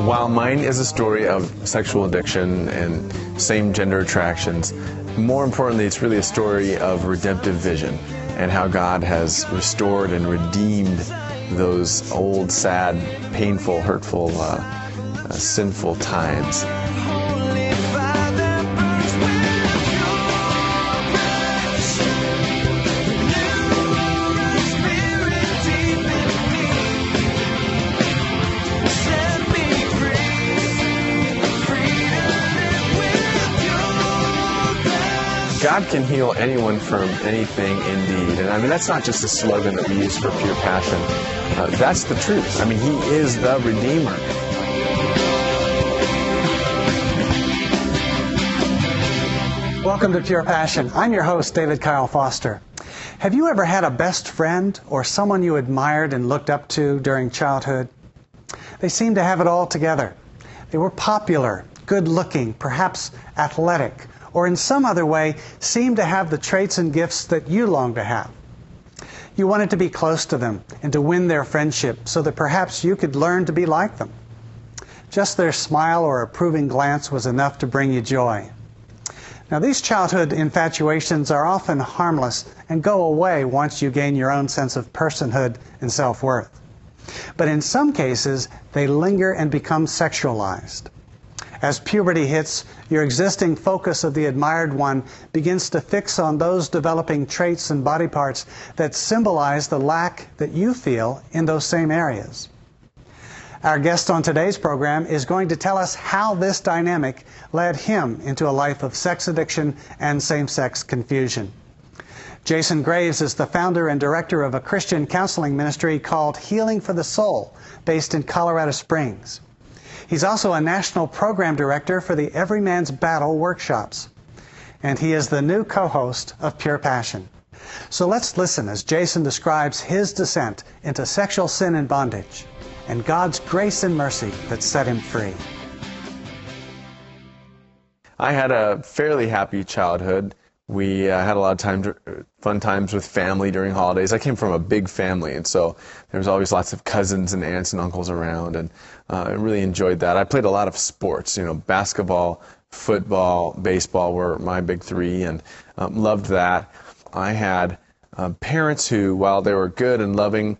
While mine is a story of sexual addiction and same-gender attractions, more importantly, it's really a story of redemptive vision and how God has restored and redeemed those old, sad, painful, hurtful, sinful times. God can heal anyone from anything indeed. And I mean, that's not just a slogan that we use for Pure Passion. That's the truth. I mean, He is the Redeemer. Welcome to Pure Passion. I'm your host, David Kyle Foster. Have you ever had a best friend or someone you admired and looked up to during childhood? They seemed to have it all together. They were popular, good-looking, perhaps athletic, or in some other way seemed to have the traits and gifts that you long to have. You wanted to be close to them and to win their friendship so that perhaps you could learn to be like them. Just their smile or approving glance was enough to bring you joy. Now, these childhood infatuations are often harmless and go away once you gain your own sense of personhood and self-worth. But in some cases, they linger and become sexualized. As puberty hits, your existing focus of the admired one begins to fix on those developing traits and body parts that symbolize the lack that you feel in those same areas. Our guest on today's program is going to tell us how this dynamic led him into a life of sex addiction and same-sex confusion. Jason Graves is the founder and director of a Christian counseling ministry called Healing for the Soul, based in Colorado Springs. He's also a national program director for the Every Man's Battle workshops. And he is the new co-host of Pure Passion. So let's listen as Jason describes his descent into sexual sin and bondage, and God's grace and mercy that set him free. I had a fairly happy childhood. We had a lot of fun times with family during holidays. I came from a big family, and so there was always lots of cousins and aunts and uncles around, and I really enjoyed that. I played a lot of sports, basketball, football, baseball were my big three, and loved that. I had parents who, while they were good and loving,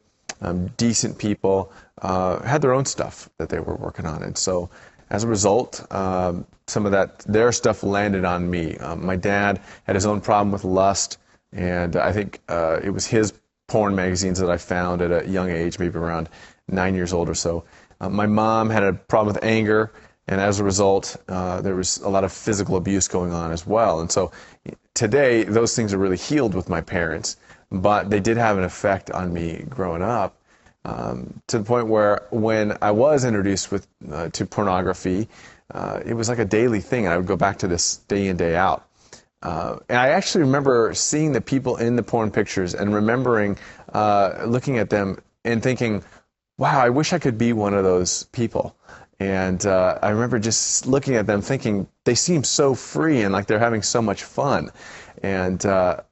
decent people, had their own stuff that they were working on, and so as a result, some of their stuff landed on me. My dad had his own problem with lust, and I think it was his porn magazines that I found at a young age, maybe around 9 years old or so. My mom had a problem with anger, and as a result, there was a lot of physical abuse going on as well. And so today, those things are really healed with my parents, but they did have an effect on me growing up, to the point where when I was introduced to pornography, it was like a daily thing, and I would go back to this day in, day out. And I actually remember seeing the people in the porn pictures and remembering looking at them and thinking, wow, I wish I could be one of those people. And I remember just looking at them thinking, they seem so free and like they're having so much fun. And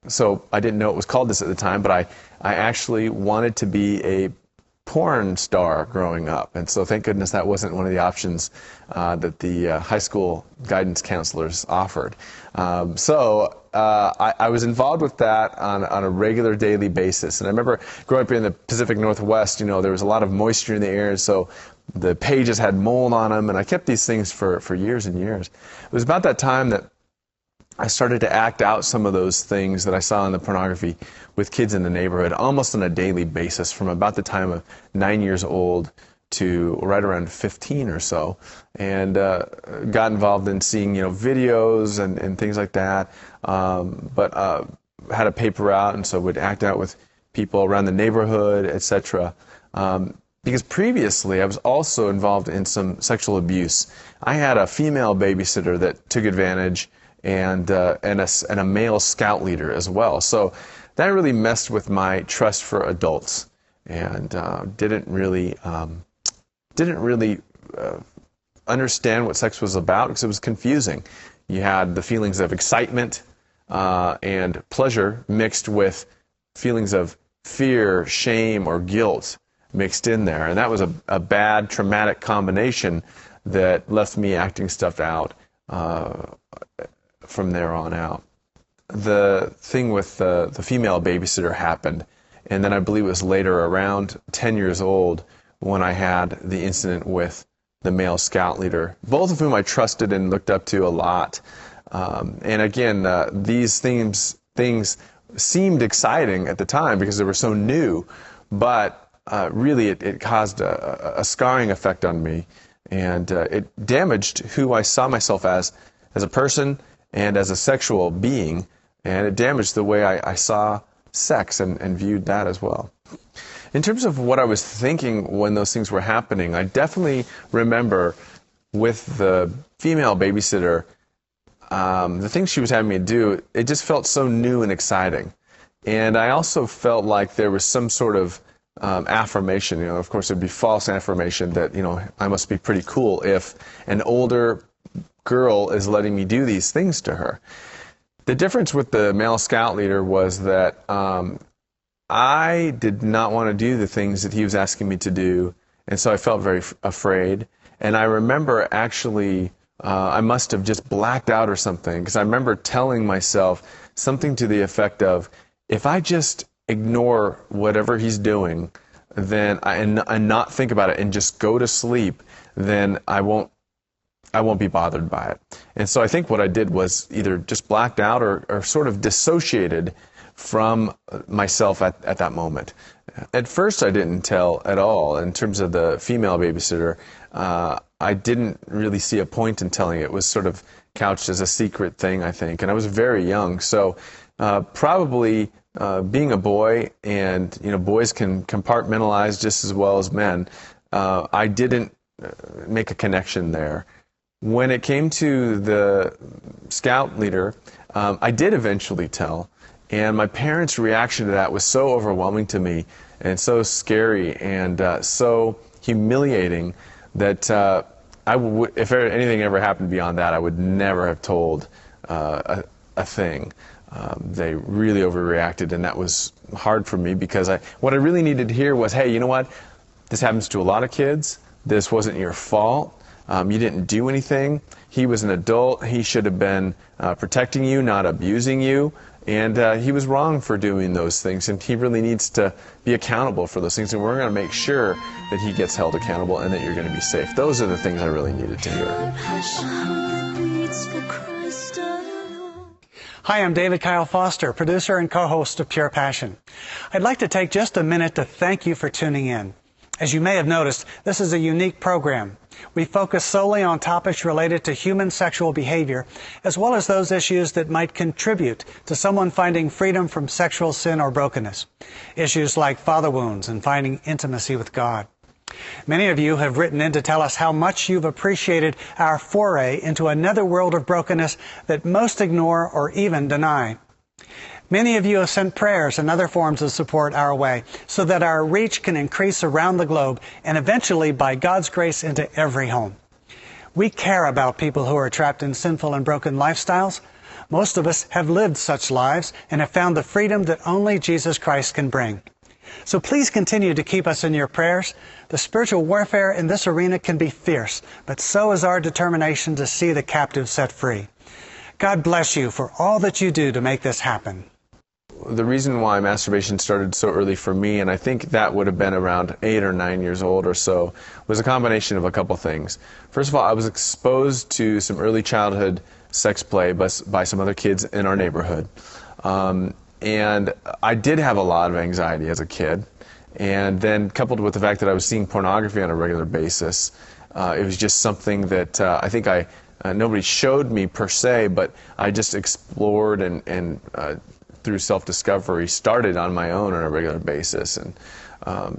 so I didn't know it was called this at the time, but I actually wanted to be a porn star growing up, and so thank goodness that wasn't one of the options that the high school guidance counselors offered. So I was involved with that on a regular daily basis, and I remember growing up in the Pacific Northwest, there was a lot of moisture in the air, so the pages had mold on them, and I kept these things for years and years. It was about that time that I started to act out some of those things that I saw in the pornography with kids in the neighborhood almost on a daily basis from about the time of 9 years old to right around 15 or so, and got involved in seeing videos and things like that, but had a paper out, and so would act out with people around the neighborhood, etc. Because previously I was also involved in some sexual abuse. I had a female babysitter that took advantage, and a male scout leader as well. So that really messed with my trust for adults, and didn't really understand what sex was about because it was confusing. You had the feelings of excitement, and pleasure mixed with feelings of fear, shame, or guilt mixed in there. And that was a bad, traumatic combination that left me acting stuff out from there on out. The thing with the female babysitter happened, and then I believe it was later, around 10 years old, when I had the incident with the male scout leader, both of whom I trusted and looked up to a lot. And again, these things seemed exciting at the time because they were so new, but really it caused a scarring effect on me, and it damaged who I saw myself as a person and as a sexual being, and it damaged the way I saw sex and viewed that as well. In terms of what I was thinking when those things were happening, I definitely remember with the female babysitter, the things she was having me do, it just felt so new and exciting. And I also felt like there was some sort of affirmation. You know, of course, it would be false affirmation that, you know, I must be pretty cool if an older girl is letting me do these things to her. The difference with the male scout leader was that I did not want to do the things that he was asking me to do, and so I felt very afraid. And I remember actually, I must have just blacked out or something, because I remember telling myself something to the effect of, if I just ignore whatever he's doing, then and not think about it and just go to sleep, then I won't be bothered by it. And so I think what I did was either just blacked out or sort of dissociated from myself at that moment. At first I didn't tell at all. In terms of the female babysitter, I didn't really see a point in telling it. It was sort of couched as a secret thing, I think, and I was very young. So probably being a boy, and you know, boys can compartmentalize just as well as men, I didn't make a connection there. When it came to the scout leader, I did eventually tell, and my parents' reaction to that was so overwhelming to me and so scary and so humiliating that if anything ever happened beyond that, I would never have told a thing. They really overreacted, and that was hard for me, because what I really needed to hear was, hey, you know what? This happens to a lot of kids. This wasn't your fault. You didn't do anything. He was an adult. He should have been protecting you, not abusing you. And he was wrong for doing those things, and he really needs to be accountable for those things. And we're going to make sure that he gets held accountable and that you're going to be safe. Those are the things I really needed to hear. Hi, I'm David Kyle Foster, producer and co-host of Pure Passion. I'd like to take just a minute to thank you for tuning in. As you may have noticed, this is a unique program. We focus solely on topics related to human sexual behavior, as well as those issues that might contribute to someone finding freedom from sexual sin or brokenness. Issues like father wounds and finding intimacy with God. Many of you have written in to tell us how much you've appreciated our foray into another world of brokenness that most ignore or even deny. Many of you have sent prayers and other forms of support our way so that our reach can increase around the globe and eventually, by God's grace, into every home. We care about people who are trapped in sinful and broken lifestyles. Most of us have lived such lives and have found the freedom that only Jesus Christ can bring. So please continue to keep us in your prayers. The spiritual warfare in this arena can be fierce, but so is our determination to see the captive set free. God bless you for all that you do to make this happen. The reason why masturbation started so early for me, and I think that would have been around 8 or 9 years old or so, was a combination of a couple things. First of all, I was exposed to some early childhood sex play by some other kids in our neighborhood. And I did have a lot of anxiety as a kid. And then coupled with the fact that I was seeing pornography on a regular basis, it was just something that I think nobody showed me per se, but I just explored and through self-discovery, started on my own on a regular basis. And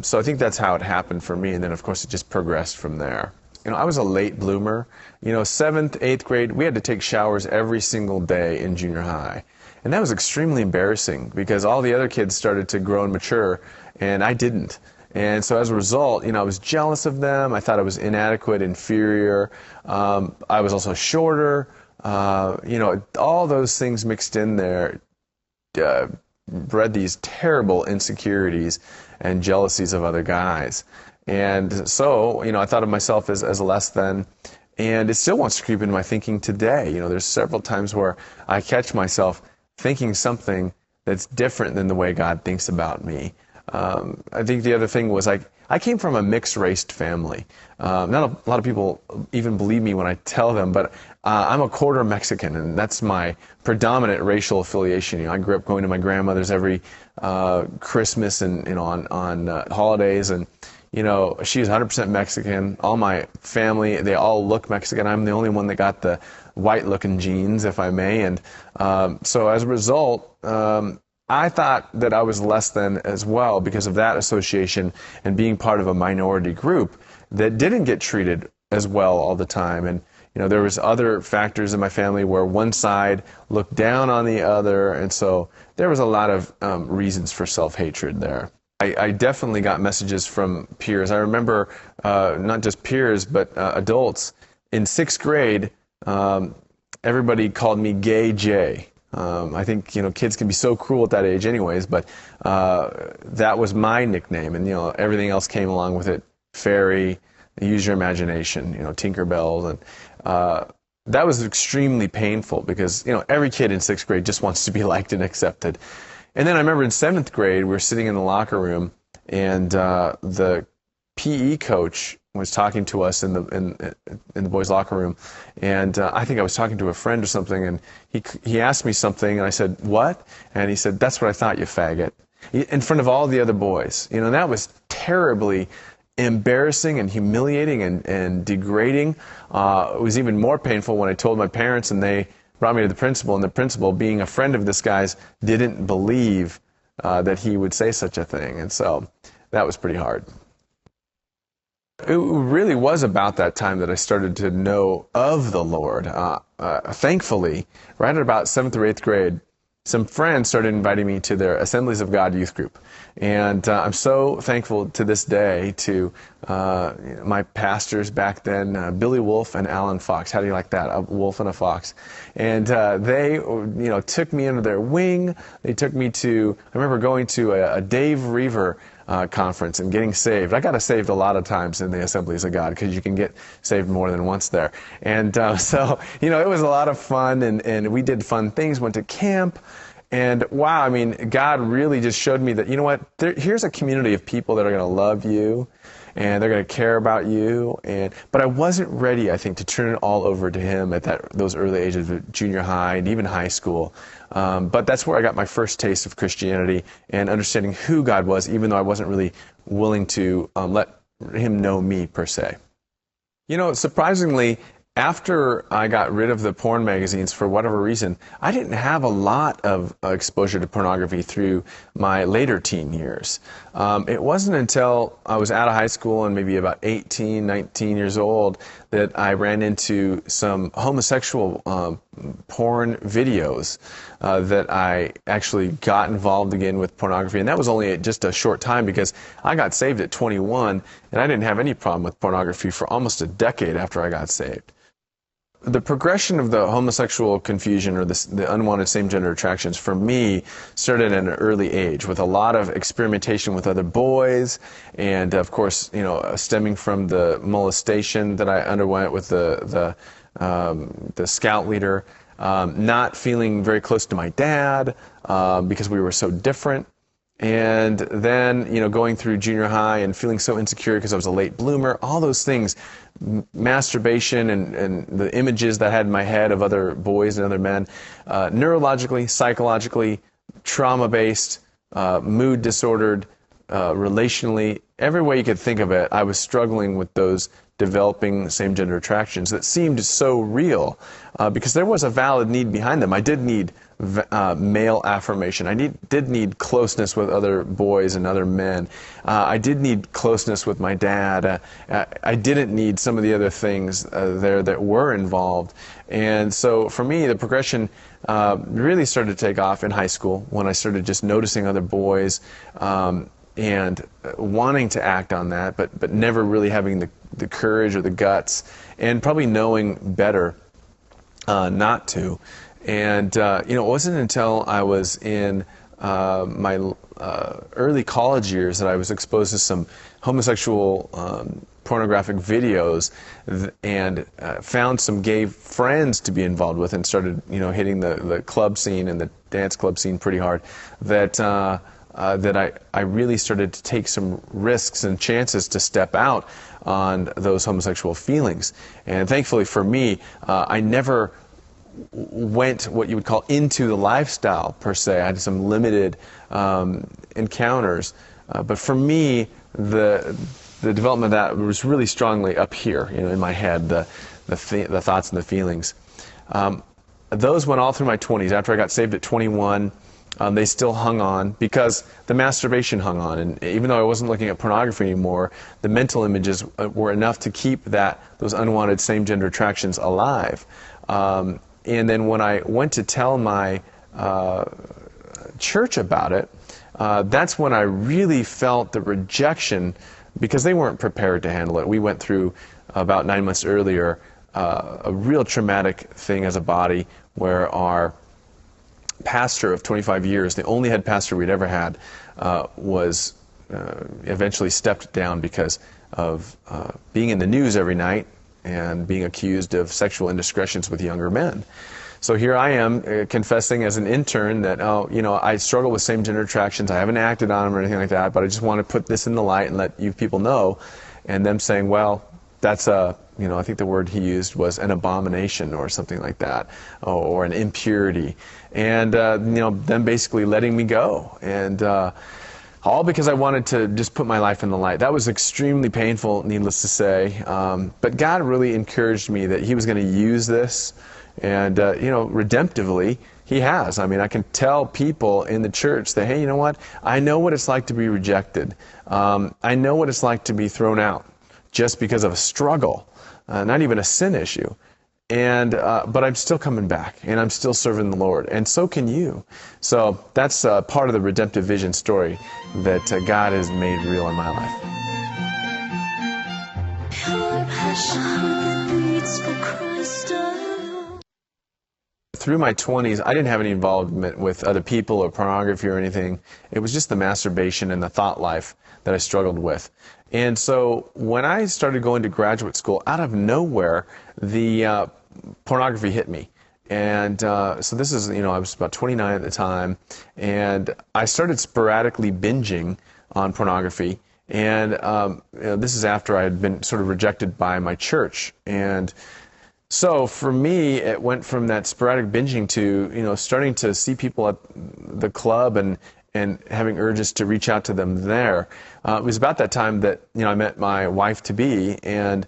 so I think that's how it happened for me. And then, of course, it just progressed from there. You know, I was a late bloomer. You know, 7th, 8th grade, we had to take showers every single day in junior high. And that was extremely embarrassing because all the other kids started to grow and mature, and I didn't. And so as a result, you know, I was jealous of them. I thought I was inadequate, inferior. I was also shorter. all those things mixed in there bred these terrible insecurities and jealousies of other guys. And so, I thought of myself as less than, and it still wants to creep into my thinking today. There's several times where I catch myself thinking something that's different than the way God thinks about me. I think the other thing was I came from a mixed-raced family. Not a lot of people even believe me when I tell them, but I'm a quarter Mexican, and that's my predominant racial affiliation. I grew up going to my grandmother's every Christmas and on holidays, and she's 100% Mexican. All my family, they all look Mexican. I'm the only one that got the white-looking genes, if I may, and so as a result, I thought that I was less than as well because of that association and being part of a minority group that didn't get treated as well all the time. And there was other factors in my family where one side looked down on the other, and so there was a lot of reasons for self-hatred there. I definitely got messages from peers. I remember not just peers, but adults. In 6th grade, everybody called me Gay Jay. I think, kids can be so cruel at that age anyways, but that was my nickname, and, everything else came along with it. Fairy, use your imagination, Tinkerbell, and that was extremely painful because, every kid in 6th grade just wants to be liked and accepted. And then I remember in 7th grade, we were sitting in the locker room, and the PE coach was talking to us in the boys' locker room, and I think I was talking to a friend or something, and he asked me something, and I said, "What?" And he said, "That's what I thought, you faggot," in front of all the other boys. That was terribly embarrassing and humiliating and degrading. It was even more painful when I told my parents, and they brought me to the principal, and the principal, being a friend of this guy's, didn't believe that he would say such a thing, and so that was pretty hard. It really was about that time that I started to know of the Lord. Thankfully, right at about 7th or 8th grade, some friends started inviting me to their Assemblies of God youth group. And I'm so thankful to this day to my pastors back then, Billy Wolf and Alan Fox. How do you like that? A wolf and a fox. And they, took me under their wing. They took me to, I remember going to a Dave Reaver conference and getting saved. I got saved a lot of times in the Assemblies of God because you can get saved more than once there. And so, it was a lot of fun, and we did fun things, went to camp. And wow, God really just showed me that, here's a community of people that are going to love you, and they're going to care about you. But I wasn't ready, I think, to turn it all over to Him at those early ages of junior high and even high school. But that's where I got my first taste of Christianity and understanding who God was, even though I wasn't really willing to let Him know me, per se. Surprisingly, after I got rid of the porn magazines, for whatever reason, I didn't have a lot of exposure to pornography through my later teen years. It wasn't until I was out of high school and maybe about 18, 19 years old that I ran into some homosexual porn videos that I actually got involved again with pornography. And that was only just a short time because I got saved at 21, and I didn't have any problem with pornography for almost a decade after I got saved. The progression of the homosexual confusion or the unwanted same-gender attractions for me started at an early age with a lot of experimentation with other boys, and of course, stemming from the molestation that I underwent with the scout leader, not feeling very close to my dad because we were so different. And then, going through junior high and feeling so insecure because I was a late bloomer, all those things, masturbation and the images that I had in my head of other boys and other men, neurologically, psychologically, trauma-based, mood disordered, relationally, every way you could think of it, I was struggling with those developing same-gender attractions that seemed so real because there was a valid need behind them. I did need male affirmation. I did need closeness with other boys and other men. I did need closeness with my dad. I didn't need some of the other things there that were involved. And so for me, the progression really started to take off in high school when I started just noticing other boys and wanting to act on that, but never really having the courage or the guts, and probably knowing better not to. And, it wasn't until I was in my early college years that I was exposed to some homosexual pornographic videos and found some gay friends to be involved with, and started, hitting the club scene and the dance club scene pretty hard, that I really started to take some risks and chances to step out on those homosexual feelings. And thankfully for me, I never went what you would call into the lifestyle per se. I had some limited encounters, but for me, the development of that was really strongly up here, in my head, the thoughts and the feelings. Those went all through my 20s. After I got saved at 21, they still hung on because the masturbation hung on. And even though I wasn't looking at pornography anymore, the mental images were enough to keep those unwanted same-gender attractions alive. And then when I went to tell my church about it, that's when I really felt the rejection, because they weren't prepared to handle it. We went through, about 9 months earlier, a real traumatic thing as a body, where our pastor of 25 years, the only head pastor we'd ever had, was eventually stepped down because of being in the news every night and being accused of sexual indiscretions with younger men. So here I am confessing as an intern that, I struggle with same-gender attractions. I haven't acted on them or anything like that, but I just want to put this in the light and let you people know. And them saying, well, that's I think the word he used was an abomination or something like that, or an impurity. And, them basically letting me go. And all because I wanted to just put my life in the light. That was extremely painful, needless to say. But God really encouraged me that he was going to use this. And, redemptively, he has. I mean, I can tell people in the church that, hey, you know what? I know what it's like to be rejected. I know what it's like to be thrown out just because of a struggle, not even a sin issue. And but I'm still coming back, and I'm still serving the Lord, and so can you. So that's part of the redemptive vision story that God has made real in my life. Through my 20s, I didn't have any involvement with other people or pornography or anything. It was just the masturbation and the thought life that I struggled with. And so when I started going to graduate school, out of nowhere, the pornography hit me. And so this is, I was about 29 at the time, and I started sporadically binging on pornography. And this is after I had been sort of rejected by my church. And so for me, it went from that sporadic binging to, starting to see people at the club and having urges to reach out to them there. It was about that time that, I met my wife-to-be, and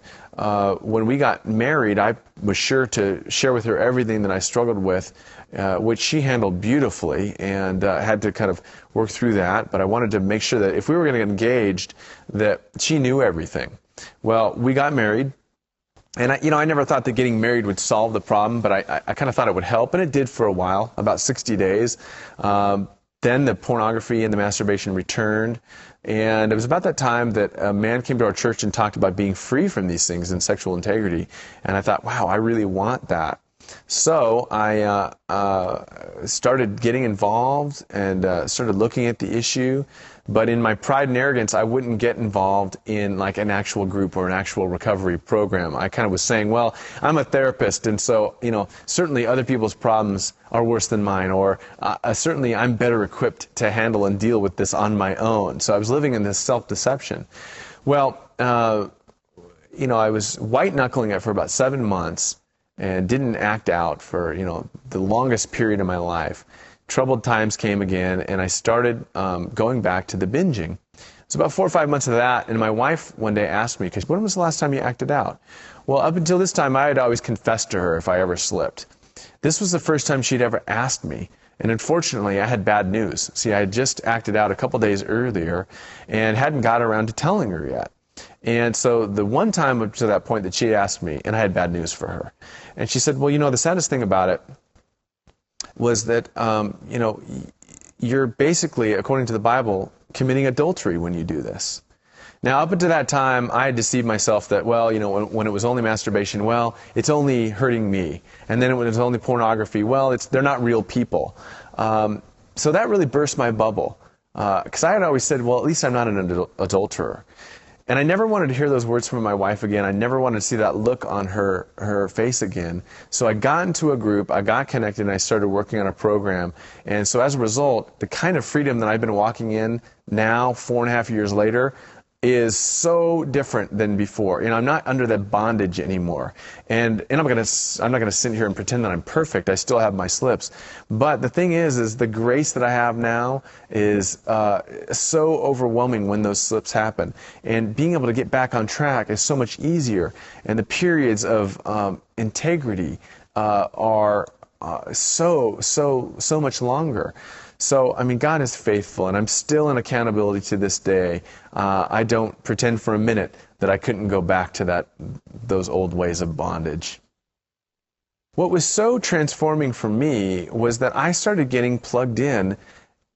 when we got married, I was sure to share with her everything that I struggled with, which she handled beautifully, and had to kind of work through that. But I wanted to make sure that if we were going to get engaged, that she knew everything. Well, we got married. And I never thought that getting married would solve the problem, but I kind of thought it would help, and it did for a while, about 60 days. Then the pornography and the masturbation returned, and it was about that time that a man came to our church and talked about being free from these things and sexual integrity, and I thought, wow, I really want that. So I started getting involved and started looking at the issue. But in my pride and arrogance, I wouldn't get involved in like an actual group or an actual recovery program. I kind of was saying, well, I'm a therapist, and so, certainly other people's problems are worse than mine, or certainly I'm better equipped to handle and deal with this on my own. So I was living in this self-deception. Well, I was white-knuckling it for about 7 months and didn't act out for, the longest period of my life. Troubled times came again, and I started going back to the binging. It's about 4 or 5 months of that, and my wife one day asked me, because when was the last time you acted out? Well, up until this time, I had always confessed to her if I ever slipped. This was the first time she'd ever asked me, and unfortunately, I had bad news. See, I had just acted out a couple days earlier and hadn't got around to telling her yet. And so the one time up to that point that she asked me, and I had bad news for her, and she said, well, the saddest thing about it was that, you're basically, according to the Bible, committing adultery when you do this. Now, up until that time, I had deceived myself that, well, you know, when it was only masturbation, well, it's only hurting me. And then when it was only pornography, well, they're not real people. So that really burst my bubble. Because I had always said, well, at least I'm not an adulterer. And I never wanted to hear those words from my wife again. I never wanted to see that look on her face again. So I got into a group, I got connected, and I started working on a program. And so as a result, the kind of freedom that I've been walking in now, 4.5 years later, is so different than before. You know, I'm not under that bondage anymore. And I'm not gonna sit here and pretend that I'm perfect. I still have my slips. But the thing is the grace that I have now is so overwhelming when those slips happen. And being able to get back on track is so much easier. And the periods of integrity are so much longer. So, I mean, God is faithful, and I'm still in accountability to this day. I don't pretend for a minute that I couldn't go back to those old ways of bondage. What was so transforming for me was that I started getting plugged in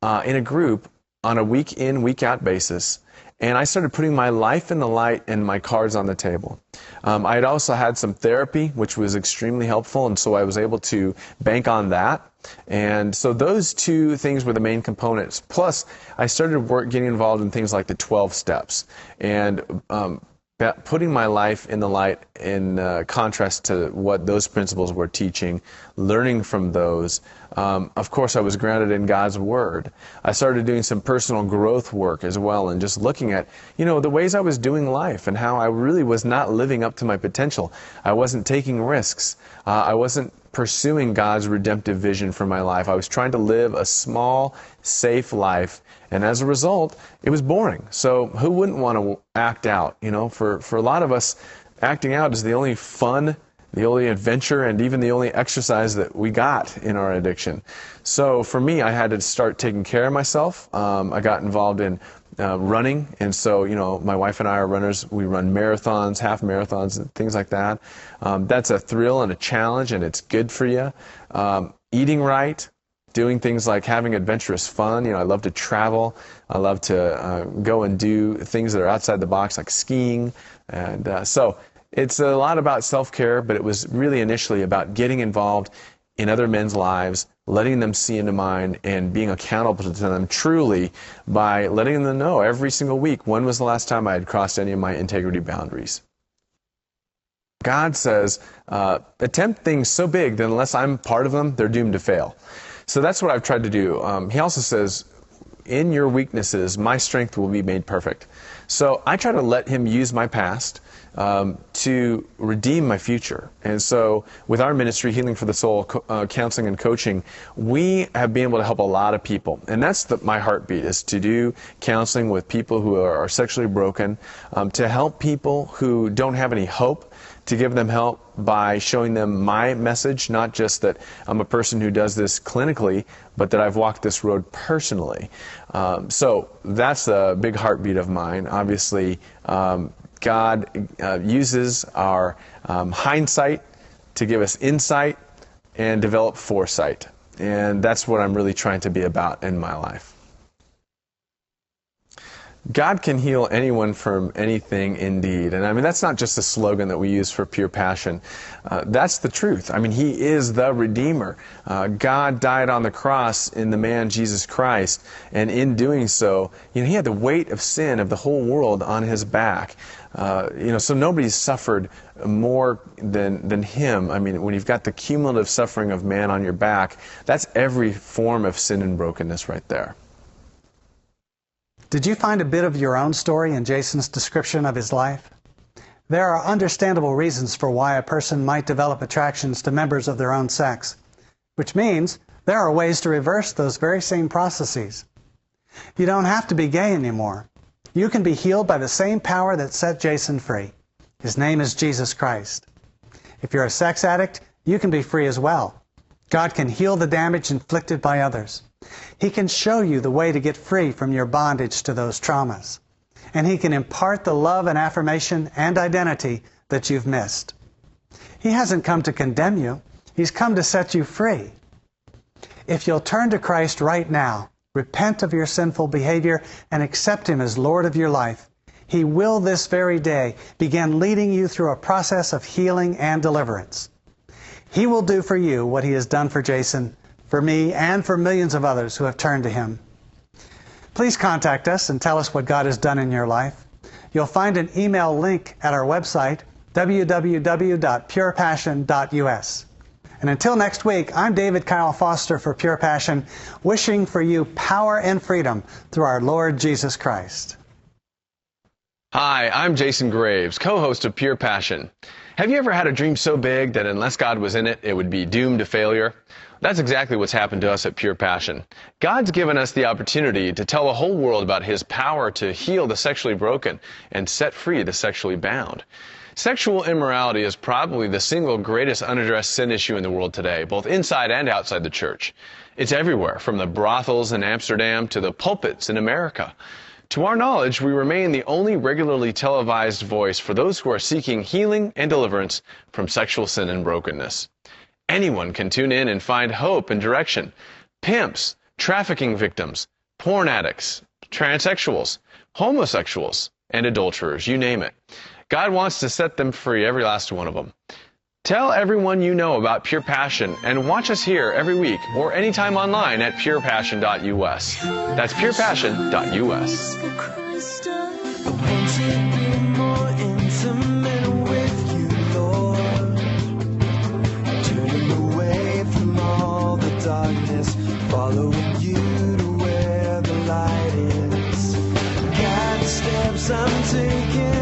a group on a week in, week out basis. And I started putting my life in the light and my cards on the table. I had also had some therapy, which was extremely helpful, and so I was able to bank on that. And so those two things were the main components. Plus, I started getting involved in things like the 12 steps. And putting my life in the light in contrast to what those principles were teaching, learning from those. Of course, I was grounded in God's Word. I started doing some personal growth work as well, and just looking at, you know, the ways I was doing life and how I really was not living up to my potential. I wasn't taking risks. I wasn't pursuing God's redemptive vision for my life. I was trying to live a small, safe life, and as a result, it was boring. So who wouldn't want to act out? You know, for a lot of us, acting out is the only fun, the only adventure, and even the only exercise that we got in our addiction. So for me, I had to start taking care of myself. I got involved in running, and so, you know, my wife and I are runners. We run marathons, half marathons, and things like that. That's a thrill and a challenge, and it's good for you. Eating right, doing things like having adventurous fun. You know, I love to travel. I love to go and do things that are outside the box, like skiing. And so it's a lot about self-care, but it was really initially about getting involved in other men's lives, letting them see into mine, and being accountable to them truly by letting them know every single week when was the last time I had crossed any of my integrity boundaries. God says, attempt things so big that unless I'm part of them, they're doomed to fail. So that's what I've tried to do. He also says, in your weaknesses, my strength will be made perfect. So I try to let him use my past to redeem my future. And so with our ministry, Healing for the Soul, counseling and coaching, we have been able to help a lot of people. And that's my heartbeat, is to do counseling with people who are sexually broken, to help people who don't have any hope, to give them help by showing them my message, not just that I'm a person who does this clinically, but that I've walked this road personally. So that's a big heartbeat of mine. Obviously, God uses our hindsight to give us insight and develop foresight. And that's what I'm really trying to be about in my life. God can heal anyone from anything indeed. And I mean, that's not just a slogan that we use for Pure Passion. That's the truth. I mean, He is the Redeemer. God died on the cross in the man Jesus Christ. And in doing so, you know, He had the weight of sin of the whole world on His back. You know, so nobody's suffered more than Him. I mean, when you've got the cumulative suffering of man on your back, that's every form of sin and brokenness right there. Did you find a bit of your own story in Jason's description of his life? There are understandable reasons for why a person might develop attractions to members of their own sex, which means there are ways to reverse those very same processes. You don't have to be gay anymore. You can be healed by the same power that set Jason free. His name is Jesus Christ. If you're a sex addict, you can be free as well. God can heal the damage inflicted by others. He can show you the way to get free from your bondage to those traumas. And He can impart the love and affirmation and identity that you've missed. He hasn't come to condemn you. He's come to set you free. If you'll turn to Christ right now, repent of your sinful behavior, and accept Him as Lord of your life, He will this very day begin leading you through a process of healing and deliverance. He will do for you what He has done for Jason, for me, and for millions of others who have turned to Him. Please contact us and tell us what God has done in your life. You'll find an email link at our website, www.purepassion.us. And until next week, I'm David Kyle Foster for Pure Passion, wishing for you power and freedom through our Lord Jesus Christ. Hi, I'm Jason Graves, co-host of Pure Passion. Have you ever had a dream so big that unless God was in it, it would be doomed to failure? That's exactly what's happened to us at Pure Passion. God's given us the opportunity to tell the whole world about His power to heal the sexually broken and set free the sexually bound. Sexual immorality is probably the single greatest unaddressed sin issue in the world today, both inside and outside the church. It's everywhere, from the brothels in Amsterdam to the pulpits in America. To our knowledge, we remain the only regularly televised voice for those who are seeking healing and deliverance from sexual sin and brokenness. Anyone can tune in and find hope and direction. Pimps, trafficking victims, porn addicts, transsexuals, homosexuals, and adulterers, you name it. God wants to set them free, every last one of them. Tell everyone you know about Pure Passion and watch us here every week or anytime online at purepassion.us. That's purepassion.us. Following you to where the light is. God, the steps I'm taking.